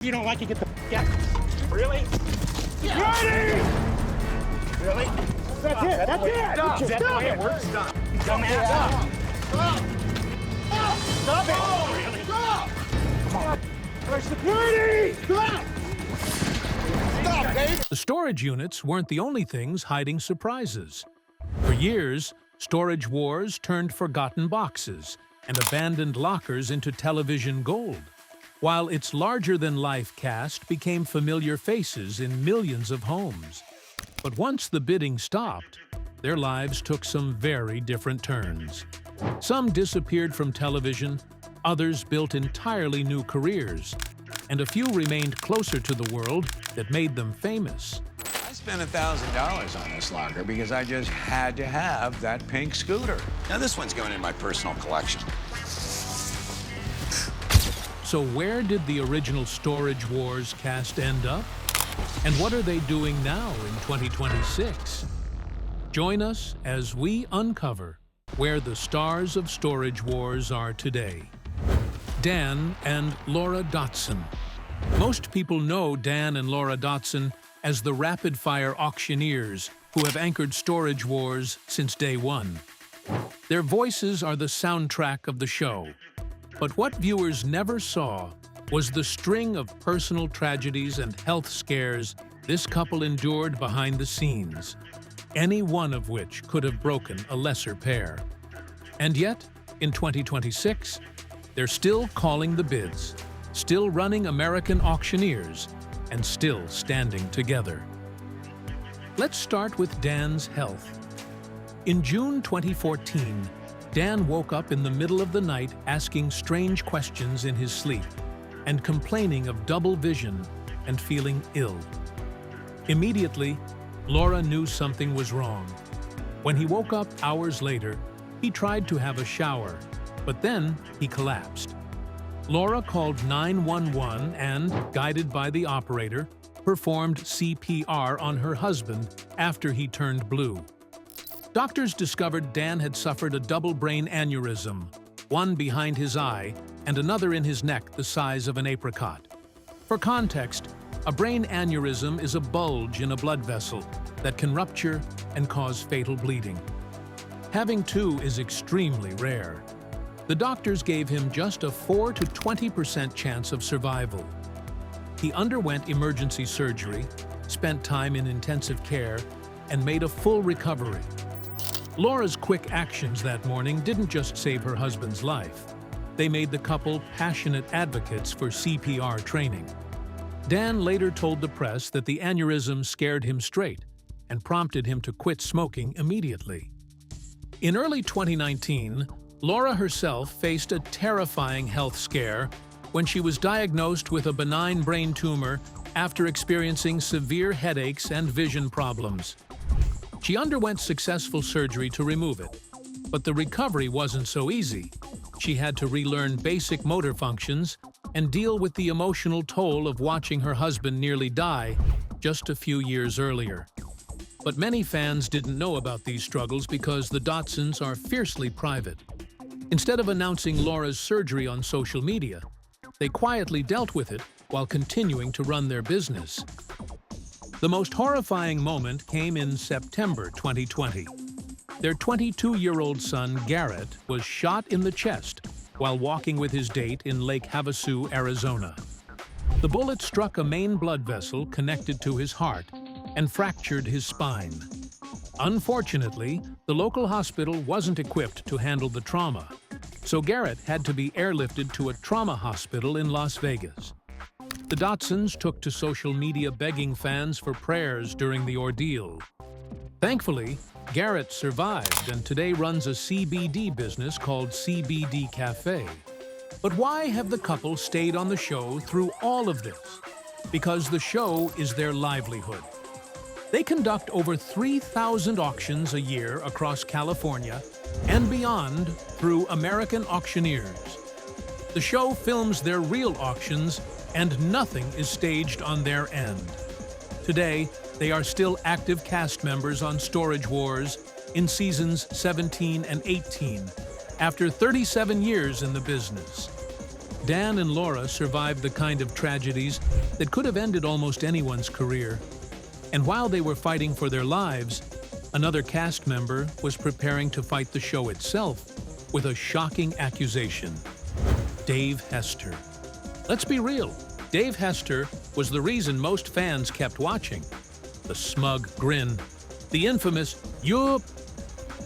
You don't like it, get the f out. Really? Security! Really? That's it. That's it. Is that the way it works? Stop. Dumbass. Stop. Stop it. Oh, really? Stop. Come on. For security! Stop. Stop, Dave. The storage units weren't the only things hiding surprises. For years, storage wars turned forgotten boxes and abandoned lockers into television gold, while its larger-than-life cast became familiar faces in millions of homes. But once the bidding stopped, their lives took some very different turns. Some disappeared from television, others built entirely new careers, and a few remained closer to the world that made them famous. I spent $1,000 on this locker because I just had to have that pink scooter. Now this one's going in my personal collection. So where did the original Storage Wars cast end up? And what are they doing now in 2026? Join us as we uncover where the stars of Storage Wars are today. Dan and Laura Dodson. Most people know Dan and Laura Dodson as the rapid-fire auctioneers who have anchored Storage Wars since day one. Their voices are the soundtrack of the show. But what viewers never saw was the string of personal tragedies and health scares this couple endured behind the scenes, any one of which could have broken a lesser pair. And yet, in 2026, they're still calling the bids, still running American auctioneers, and still standing together. Let's start with Dan's health. In June 2014, Dan woke up in the middle of the night asking strange questions in his sleep and complaining of double vision and feeling ill. Immediately, Laura knew something was wrong. When he woke up hours later, he tried to have a shower, but then he collapsed. Laura called 911 and, guided by the operator, performed CPR on her husband after he turned blue. Doctors discovered Dan had suffered a double brain aneurysm, one behind his eye and another in his neck the size of an apricot. For context, a brain aneurysm is a bulge in a blood vessel that can rupture and cause fatal bleeding. Having two is extremely rare. The doctors gave him just a 4 to 20% chance of survival. He underwent emergency surgery, spent time in intensive care, and made a full recovery. Laura's quick actions that morning didn't just save her husband's life. They made the couple passionate advocates for CPR training. Dan later told the press that the aneurysm scared him straight and prompted him to quit smoking immediately. In early 2019, Laura herself faced a terrifying health scare when she was diagnosed with a benign brain tumor after experiencing severe headaches and vision problems. She underwent successful surgery to remove it, but the recovery wasn't so easy. She had to relearn basic motor functions and deal with the emotional toll of watching her husband nearly die just a few years earlier. But many fans didn't know about these struggles because the Dodsons are fiercely private. Instead of announcing Laura's surgery on social media, they quietly dealt with it while continuing to run their business. The most horrifying moment came in September 2020. Their 22-year-old son, Garrett, was shot in the chest while walking with his date in Lake Havasu, Arizona. The bullet struck a main blood vessel connected to his heart and fractured his spine. Unfortunately, the local hospital wasn't equipped to handle the trauma, so Garrett had to be airlifted to a trauma hospital in Las Vegas. The Dodsons took to social media begging fans for prayers during the ordeal. Thankfully, Garrett survived and today runs a CBD business called CBD Cafe. But why have the couple stayed on the show through all of this? Because the show is their livelihood. They conduct over 3,000 auctions a year across California and beyond through American auctioneers. The show films their real auctions and nothing is staged on their end. Today, they are still active cast members on Storage Wars in seasons 17 and 18, after 37 years in the business. Dan and Laura survived the kind of tragedies that could have ended almost anyone's career. And while they were fighting for their lives, another cast member was preparing to fight the show itself with a shocking accusation. Dave Hester. Let's be real, Dave Hester was the reason most fans kept watching. The smug grin, the infamous "yup,"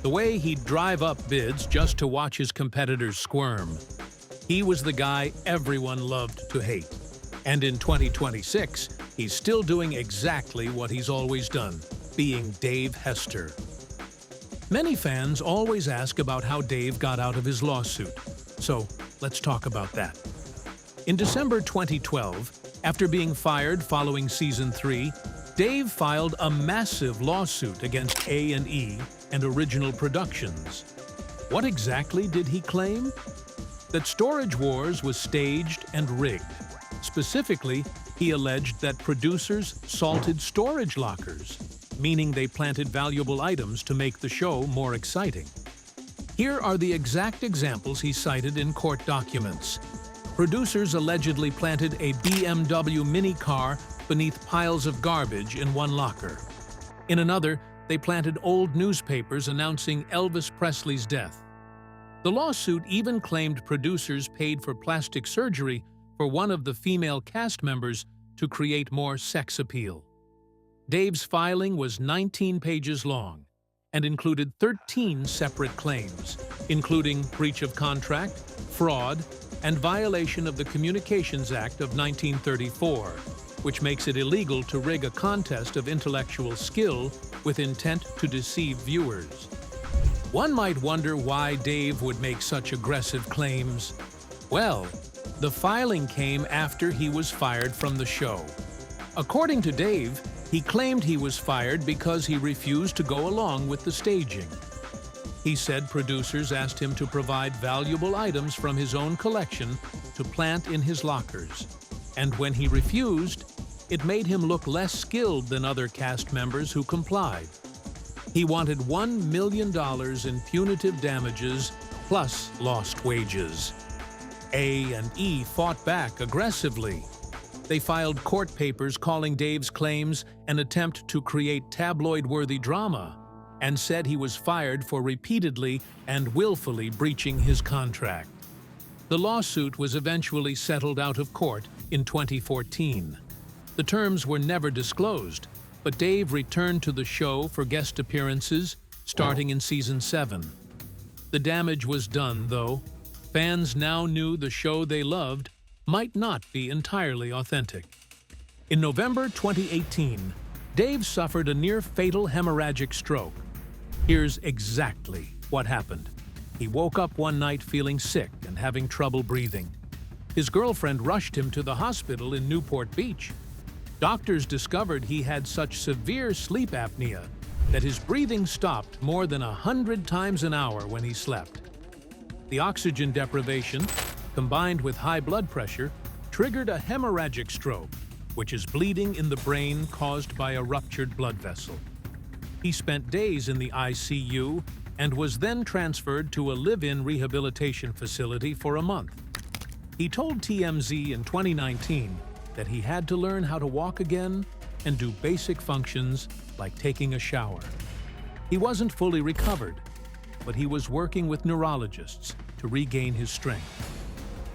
the way he'd drive up bids just to watch his competitors squirm. He was the guy everyone loved to hate. And in 2026, he's still doing exactly what he's always done, being Dave Hester. Many fans always ask about how Dave got out of his lawsuit, so let's talk about that. In December 2012, after being fired following Season 3, Dave filed a massive lawsuit against A&E and Original Productions. What exactly did he claim? That Storage Wars was staged and rigged. Specifically, he alleged that producers salted storage lockers, meaning they planted valuable items to make the show more exciting. Here are the exact examples he cited in court documents. Producers allegedly planted a BMW mini car beneath piles of garbage in one locker. In another, they planted old newspapers announcing Elvis Presley's death. The lawsuit even claimed producers paid for plastic surgery for one of the female cast members to create more sex appeal. Dave's filing was 19 pages long and included 13 separate claims, including breach of contract, fraud, and violation of the Communications Act of 1934, which makes it illegal to rig a contest of intellectual skill with intent to deceive viewers. One might wonder why Dave would make such aggressive claims. Well, the filing came after he was fired from the show. According to Dave, he claimed he was fired because he refused to go along with the staging. He said producers asked him to provide valuable items from his own collection to plant in his lockers. And when he refused, it made him look less skilled than other cast members who complied. He wanted $1 million in punitive damages plus lost wages. A&E fought back aggressively. They filed court papers calling Dave's claims an attempt to create tabloid-worthy drama and said he was fired for repeatedly and willfully breaching his contract. The lawsuit was eventually settled out of court in 2014. The terms were never disclosed, but Dave returned to the show for guest appearances starting in Season 7. The damage was done, though. Fans now knew the show they loved might not be entirely authentic. In November 2018, Dave suffered a near-fatal hemorrhagic stroke. Here's exactly what happened. He woke up one night feeling sick and having trouble breathing. His girlfriend rushed him to the hospital in Newport Beach. Doctors discovered he had such severe sleep apnea that his breathing stopped more than 100 times an hour when he slept. The oxygen deprivation, combined with high blood pressure, triggered a hemorrhagic stroke, which is bleeding in the brain caused by a ruptured blood vessel. He spent days in the ICU and was then transferred to a live-in rehabilitation facility for a month. He told TMZ in 2019 that he had to learn how to walk again and do basic functions like taking a shower. He wasn't fully recovered, but he was working with neurologists to regain his strength.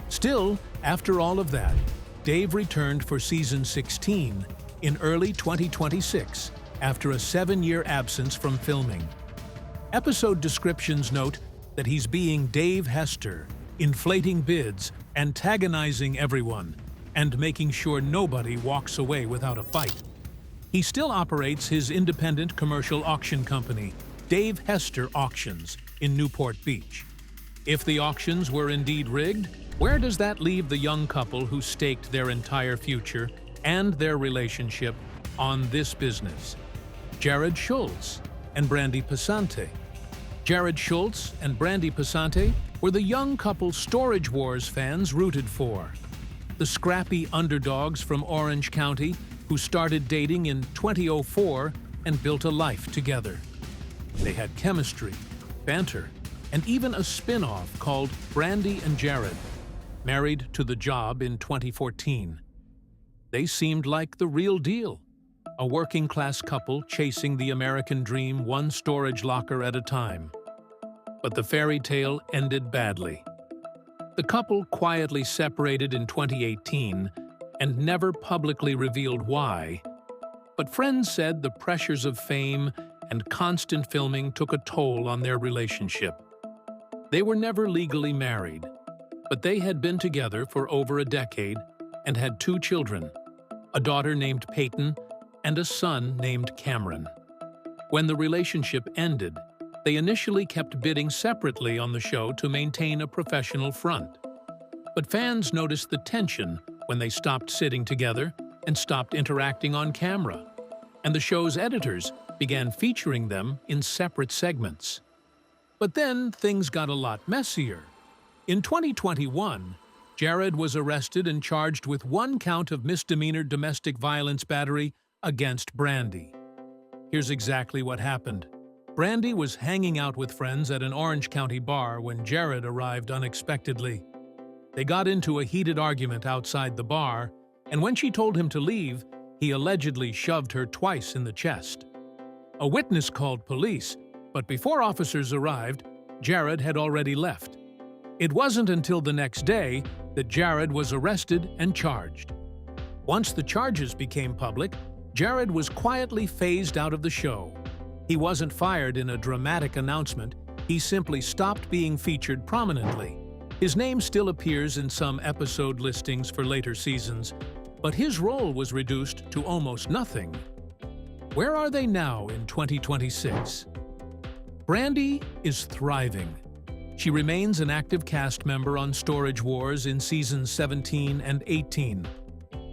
Still, after all of that, Dave returned for Season 16 in early 2026 after a 7-year absence from filming. Episode descriptions note that he's being Dave Hester, inflating bids, antagonizing everyone, and making sure nobody walks away without a fight. He still operates his independent commercial auction company, Dave Hester Auctions, in Newport Beach. If the auctions were indeed rigged, where does that leave the young couple who staked their entire future and their relationship on this business? Jared Schultz and Brandy Passante. Jared Schultz and Brandy Passante were the young couple Storage Wars fans rooted for. The scrappy underdogs from Orange County who started dating in 2004 and built a life together. They had chemistry, banter, and even a spin-off called Brandy and Jared. married to the job in 2014. They seemed like the real deal, a working-class couple chasing the American dream one storage locker at a time. But the fairy tale ended badly. The couple quietly separated in 2018 and never publicly revealed why. But friends said the pressures of fame and constant filming took a toll on their relationship. They were never legally married, but they had been together for over a decade and had 2 children, a daughter named Peyton and a son named Cameron. When the relationship ended, they initially kept bidding separately on the show to maintain a professional front. But fans noticed the tension when they stopped sitting together and stopped interacting on camera, and the show's editors began featuring them in separate segments. But then things got a lot messier. In 2021, Jared was arrested and charged with 1 count of misdemeanor domestic violence battery against Brandy. Here's exactly what happened. Brandy was hanging out with friends at an Orange County bar when Jared arrived unexpectedly. They got into a heated argument outside the bar, and when she told him to leave, he allegedly shoved her twice in the chest. A witness called police, but before officers arrived, Jared had already left. It wasn't until the next day that Jared was arrested and charged. Once the charges became public, Jared was quietly phased out of the show. He wasn't fired in a dramatic announcement, he simply stopped being featured prominently. His name still appears in some episode listings for later seasons, but his role was reduced to almost nothing. Where are they now in 2026? Brandy is thriving. She remains an active cast member on Storage Wars in seasons 17 and 18.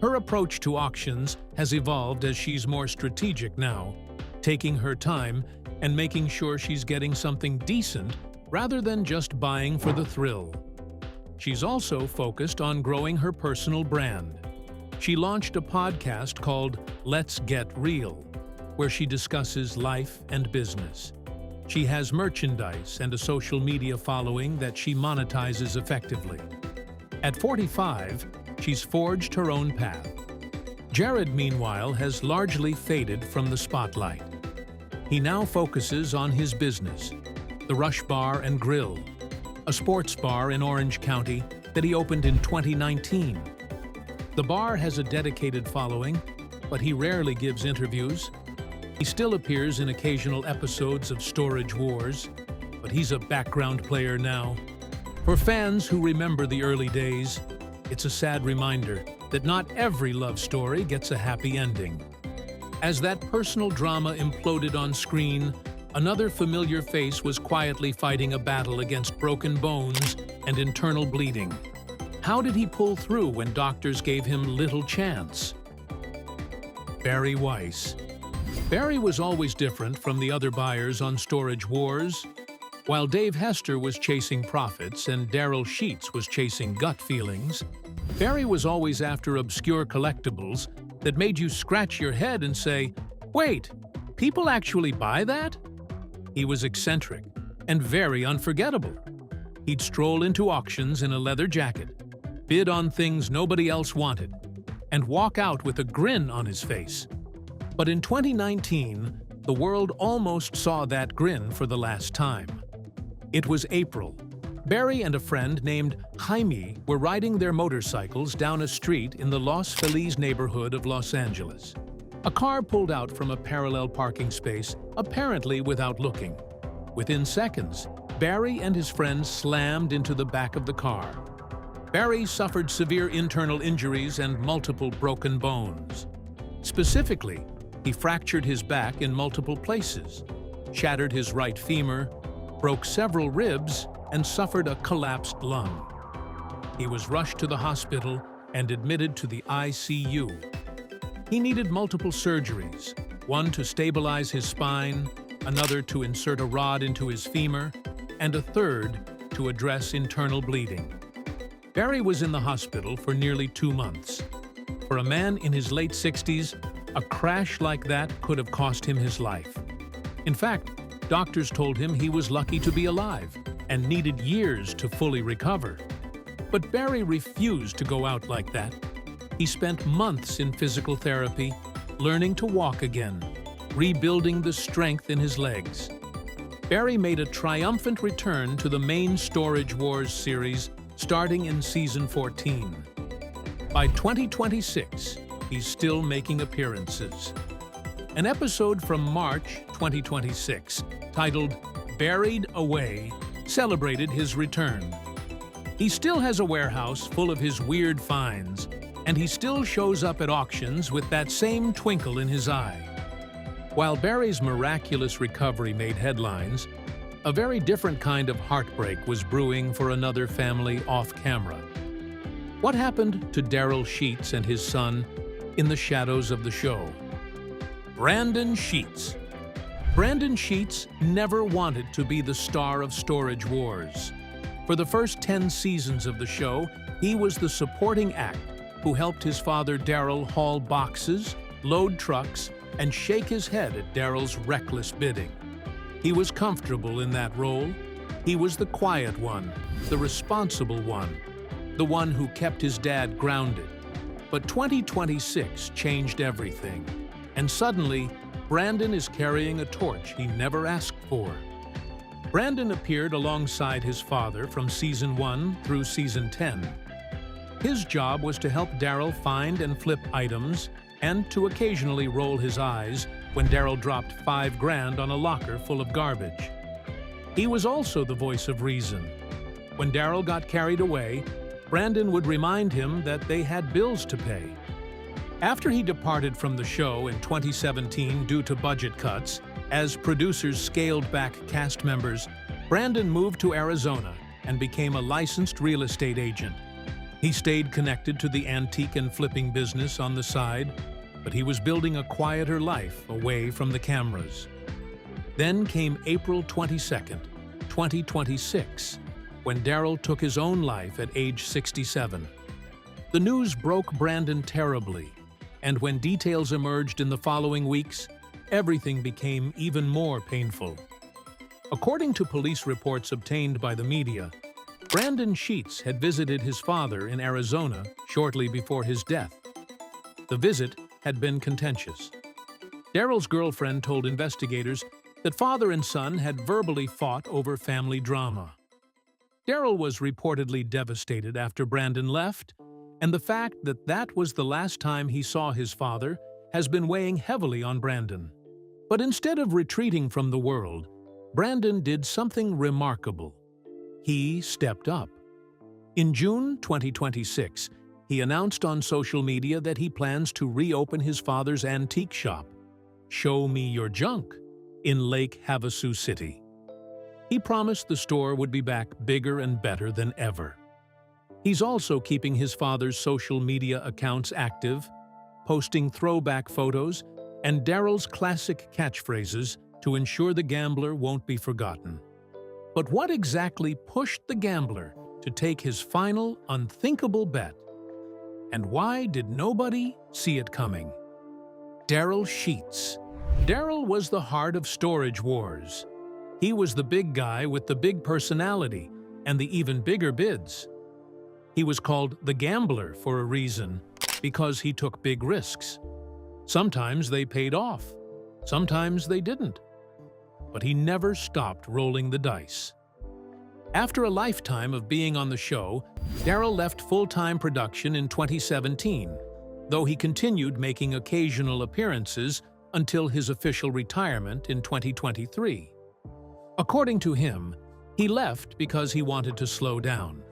Her approach to auctions has evolved as she's more strategic now, taking her time and making sure she's getting something decent rather than just buying for the thrill. She's also focused on growing her personal brand. She launched a podcast called Let's Get Real, where she discusses life and business. She has merchandise and a social media following that she monetizes effectively. At 45, she's forged her own path. Jared, meanwhile, has largely faded from the spotlight. He now focuses on his business, the Rush Bar and Grill, a sports bar in Orange County that he opened in 2019. The bar has a dedicated following, but he rarely gives interviews. He still appears in occasional episodes of Storage Wars, but he's a background player now. For fans who remember the early days, it's a sad reminder that not every love story gets a happy ending. As that personal drama imploded on screen, another familiar face was quietly fighting a battle against broken bones and internal bleeding. How did he pull through when doctors gave him little chance? Barry Weiss. Barry was always different from the other buyers on Storage Wars. While Hester was chasing profits and Darrell Sheets was chasing gut feelings, Barry was always after obscure collectibles that made you scratch your head and say, "Wait, people actually buy that?" He was eccentric and very unforgettable. He'd stroll into auctions in a leather jacket, bid on things nobody else wanted, and walk out with a grin on his face. But in 2019, the world almost saw that grin for the last time. It was April. Barry and a friend named Jaime were riding their motorcycles down a street in the Los Feliz neighborhood of Los Angeles. A car pulled out from a parallel parking space, apparently without looking. Within seconds, Barry and his friend slammed into the back of the car. Barry suffered severe internal injuries and multiple broken bones. Specifically, he fractured his back in multiple places, shattered his right femur, broke several ribs, and suffered a collapsed lung. He was rushed to the hospital and admitted to the ICU. He needed multiple surgeries, one to stabilize his spine, another to insert a rod into his femur, and a third to address internal bleeding. Barry was in the hospital for nearly 2 months. For a man in his late 60s, a crash like that could have cost him his life. In fact, doctors told him he was lucky to be alive and needed years to fully recover. But Barry refused to go out like that. He spent months in physical therapy, learning to walk again, rebuilding the strength in his legs. Barry made a triumphant return to the main Storage Wars series starting in season 14. By 2026, he's still making appearances. An episode from March 2026, titled Buried Away, celebrated his return. He still has a warehouse full of his weird finds, and he still shows up at auctions with that same twinkle in his eye. While Barry's miraculous recovery made headlines, a very different kind of heartbreak was brewing for another family off-camera. What happened to Darrell Sheets and his son in the shadows of the show? Brandon Sheets. Brandon Sheets never wanted to be the star of Storage Wars. For the first 10 seasons of the show, he was the supporting act who helped his father Darrell haul boxes, load trucks, and shake his head at Darrell's reckless bidding. He was comfortable in that role. He was the quiet one, the responsible one, the one who kept his dad grounded. But 2026 changed everything, and suddenly, Brandon is carrying a torch he never asked for. Brandon appeared alongside his father from season 1 through season 10. His job was to help Darrell find and flip items and to occasionally roll his eyes when Darrell dropped $5,000 on a locker full of garbage. He was also the voice of reason. When Darrell got carried away, Brandon would remind him that they had bills to pay. After he departed from the show in 2017 due to budget cuts, as producers scaled back cast members, Brandon moved to Arizona and became a licensed real estate agent. He stayed connected to the antique and flipping business on the side, but he was building a quieter life away from the cameras. Then came April 22nd, 2026, when Darrell took his own life at age 67. The news broke Brandon terribly, and when details emerged in the following weeks, everything became even more painful. According to police reports obtained by the media, Brandon Sheets had visited his father in Arizona shortly before his death. The visit had been contentious. Darrell's girlfriend told investigators that father and son had verbally fought over family drama. Darrell was reportedly devastated after Brandon left, and the fact that that was the last time he saw his father has been weighing heavily on Brandon. But instead of retreating from the world, Brandon did something remarkable. He stepped up. In June 2026, he announced on social media that he plans to reopen his father's antique shop, Show Me Your Junk, in Lake Havasu City. He promised the store would be back bigger and better than ever. He's also keeping his father's social media accounts active, posting throwback photos and Darrell's classic catchphrases to ensure the gambler won't be forgotten. But what exactly pushed the gambler to take his final, unthinkable bet? And why did nobody see it coming? Darrell Sheets. Darrell was the heart of Storage Wars. He was the big guy with the big personality and the even bigger bids. He was called the Gambler for a reason, because he took big risks. Sometimes they paid off, sometimes they didn't. But he never stopped rolling the dice. After a lifetime of being on the show, Darrell left full-time production in 2017, though he continued making occasional appearances until his official retirement in 2023. According to him, he left because he wanted to slow down.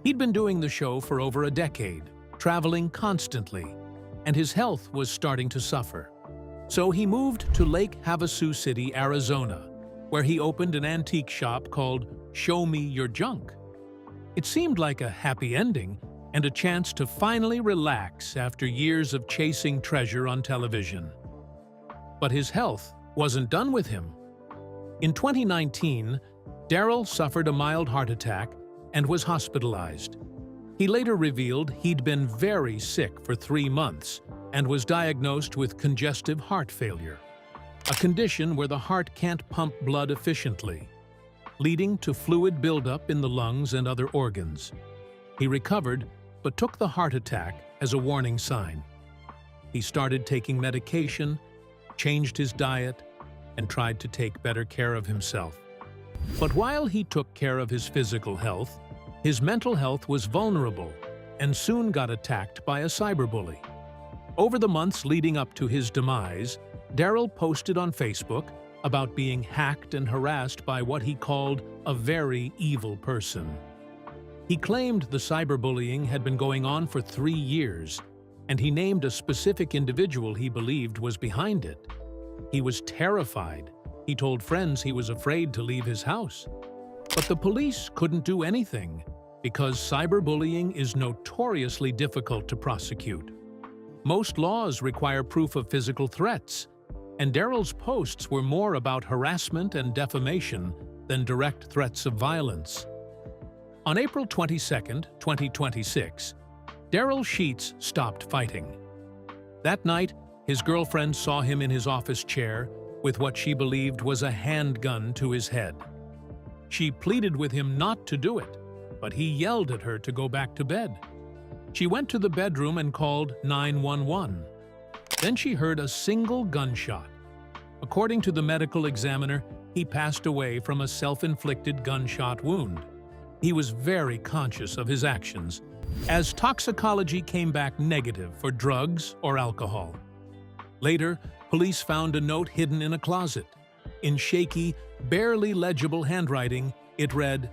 He'd been doing the show for over a decade, traveling constantly, and his health was starting to suffer. So he moved to Lake Havasu City, Arizona, where he opened an antique shop called Show Me Your Junk. It seemed like a happy ending and a chance to finally relax after years of chasing treasure on television. But his health wasn't done with him. In 2019, Darrell suffered a mild heart attack and was hospitalized. He later revealed he'd been very sick for 3 months and was diagnosed with congestive heart failure, a condition where the heart can't pump blood efficiently, leading to fluid buildup in the lungs and other organs. He recovered, but took the heart attack as a warning sign. He started taking medication, changed his diet, and tried to take better care of himself. But while he took care of his physical health, his mental health was vulnerable and soon got attacked by a cyberbully. Over the months leading up to his demise, Darrell posted on Facebook about being hacked and harassed by what he called a very evil person. He claimed the cyberbullying had been going on for 3 years, and he named a specific individual he believed was behind it. He was terrified. He told friends he was afraid to leave his house. But the police couldn't do anything because cyberbullying is notoriously difficult to prosecute. Most laws require proof of physical threats, and Darrell's posts were more about harassment and defamation than direct threats of violence. On April 22, 2026, Darrell Sheets stopped fighting. That night, his girlfriend saw him in his office chair with what she believed was a handgun to his head. She pleaded with him not to do it, but he yelled at her to go back to bed. She went to the bedroom and called 911. Then she heard a single gunshot. According to the medical examiner, he passed away from a self-inflicted gunshot wound. He was very conscious of his actions, as toxicology came back negative for drugs or alcohol. Later, police found a note hidden in a closet. In shaky, barely legible handwriting, it read,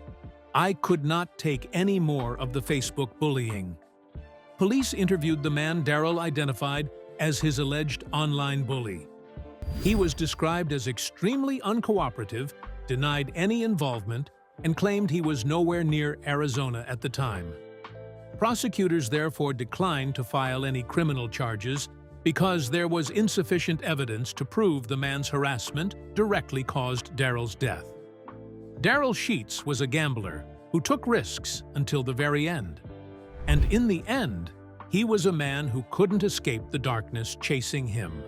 "I could not take any more of the Facebook bullying." Police interviewed the man Darrell identified as his alleged online bully. He was described as extremely uncooperative, denied any involvement, and claimed he was nowhere near Arizona at the time. Prosecutors therefore declined to file any criminal charges because there was insufficient evidence to prove the man's harassment directly caused Darrell's death. Darrell Sheets was a gambler who took risks until the very end. And in the end, he was a man who couldn't escape the darkness chasing him.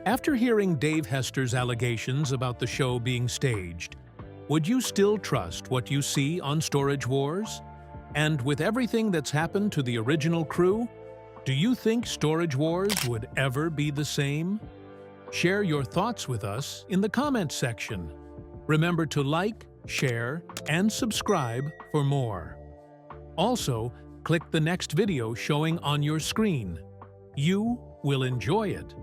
After hearing Dave Hester's allegations about the show being staged, would you still trust what you see on Storage Wars? And with everything that's happened to the original crew, do you think Storage Wars would ever be the same? Share your thoughts with us in the comments section. Remember to like, share, and subscribe for more. Also, click the next video showing on your screen. You will enjoy it.